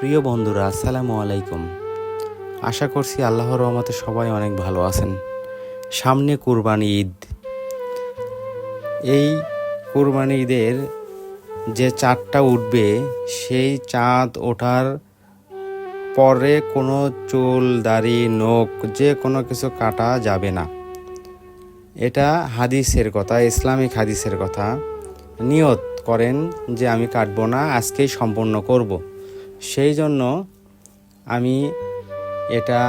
প্রিয় বন্ধুরা, আসসালামু আলাইকুম। আশা করছি আল্লাহর রহমতে সবাই অনেক ভালো আছেন। সামনে কুরবানি ঈদ। এই কুরবানি ঈদের যে চাঁদটা উঠবে, সেই চাঁদ ওঠার পরে কোনো চুল, দাড়ি, নখ যে কোনো কিছু কাটা যাবে না। এটা হাদিসের কথা, ইসলামিক হাদিসের কথা। নিয়ত করেন যে আমি কাটবো না, আজকেই সম্পন্ন করব। সেই জন্য আমি এটা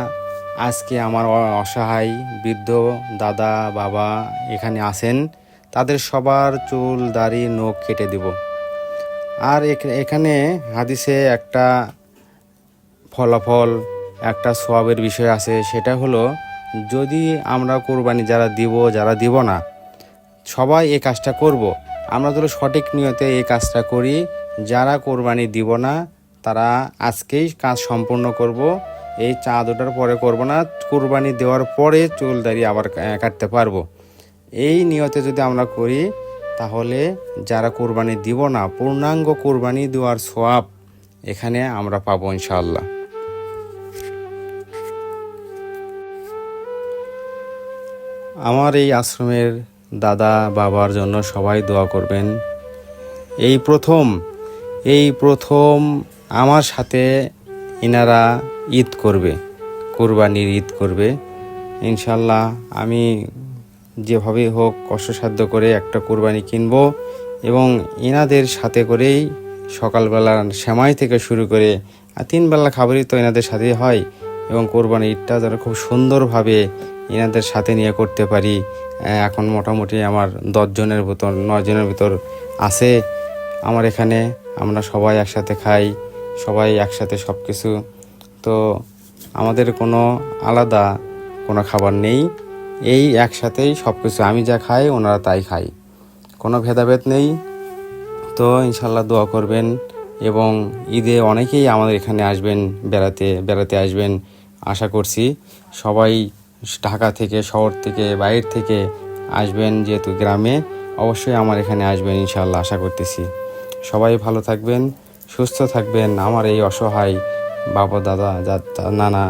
আজকে আমার অসহায় বৃদ্ধ দাদা বাবা এখানে আছেন, তাদের সবার চুল দাড়ি নখ কেটে দেব। আর এখানে হাদিসে একটা ফলাফল, একটা সওয়াবের বিষয় আছে। সেটা হলো, যদি আমরা কোরবানি যারা দিব না, সবাই এই কাজটা করব। আমরা যদি সঠিক নিয়তে এই কাজটা করি, যারা কোরবানি দিব না তারা আজকেই কাজ সম্পূর্ণ করব। এই চাঁদ ওঠার পরে করব না, কোরবানি দেওয়ার পরে চুল দাড়ি আবার কাটতে পারবো। এই নিয়তে যদি আমরা করি, তাহলে যারা কোরবানি দিব না, পূর্ণাঙ্গ কোরবানি দেওয়ার সওয়াব এখানে আমরা পাবো ইনশাআল্লাহ। আমার এই আশ্রমের দাদা বাবার জন্য সবাই দোয়া করবেন। এই প্রথম আমার সাথে ইনারা ঈদ করবে, কোরবানির ঈদ করবে ইনশাল্লাহ। আমি যেভাবে হোক কষ্টসাধ্য করে একটা কোরবানি কিনবো এবং এনাদের সাথে করেই সকালবেলা সেমাই থেকে শুরু করে 3 বেলা খাবারই তো এনাদের সাথেই হয়। এবং কোরবানি ঈদটা যেন খুব সুন্দরভাবে এনাদের সাথে নিয়ে করতে পারি। এখন মোটামুটি আমার 9 জনের ভিতর আছে আমার এখানে। আমরা সবাই একসাথে খাই, সবাই একসাথে সব কিছু। তো আমাদের কোনো আলাদা কোনো খাবার নেই, এই একসাথেই সব কিছু। আমি যা খাই ওনারা তাই খাই, কোনো ভেদাভেদ নেই। তো ইনশাল্লাহ দোয়া করবেন। এবং ঈদে অনেকেই আমাদের এখানে আসবেন, বেড়াতে আসবেন আশা করছি। সবাই ঢাকা থেকে, শহর থেকে, বাইরে থেকে আসবেন, যেহেতু গ্রামে। অবশ্যই আমার এখানে আসবেন ইনশাল্লাহ, আশা করতেছি। সবাই ভালো থাকবেন, সুস্থ থাকবেন। আমার এই অসহায় বাবা দাদা নানা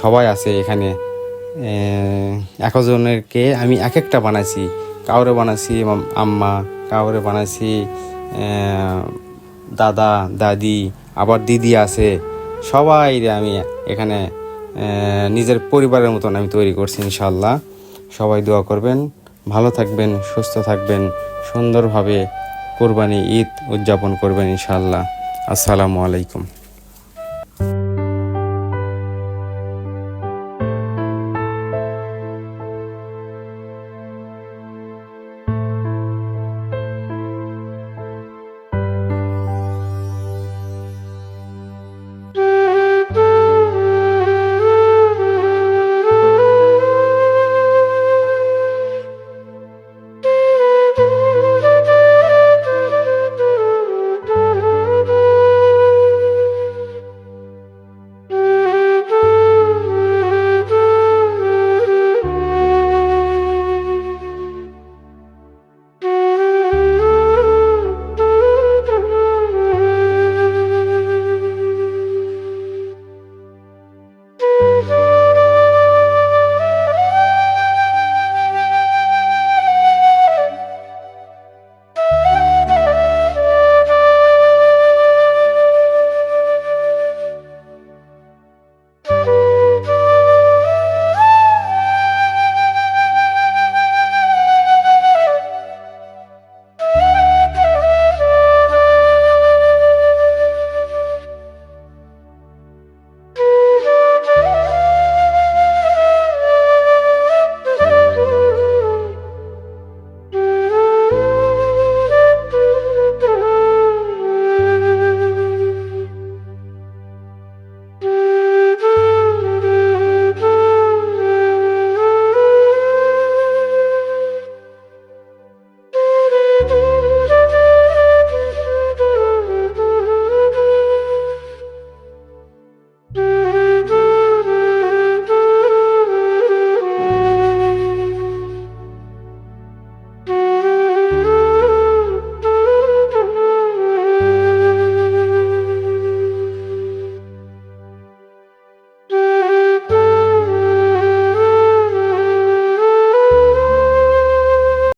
সবাই আছে এখানে। একজনেরকে আমি এক একটা বানাইছি। কাউরে বানাইছি আম্মা, কাউরে বানাইছি দাদা দাদি, আবার দিদি আছে। সবাই আমি এখানে নিজের পরিবারের মতন আমি তৈরি করছি ইনশাল্লাহ। সবাই দোয়া করবেন, ভালো থাকবেন, সুস্থ থাকবেন, সুন্দরভাবে কোরবানি ঈদ উদযাপন করবেন ইনশাল্লাহ। আসসালামু আলাইকুম।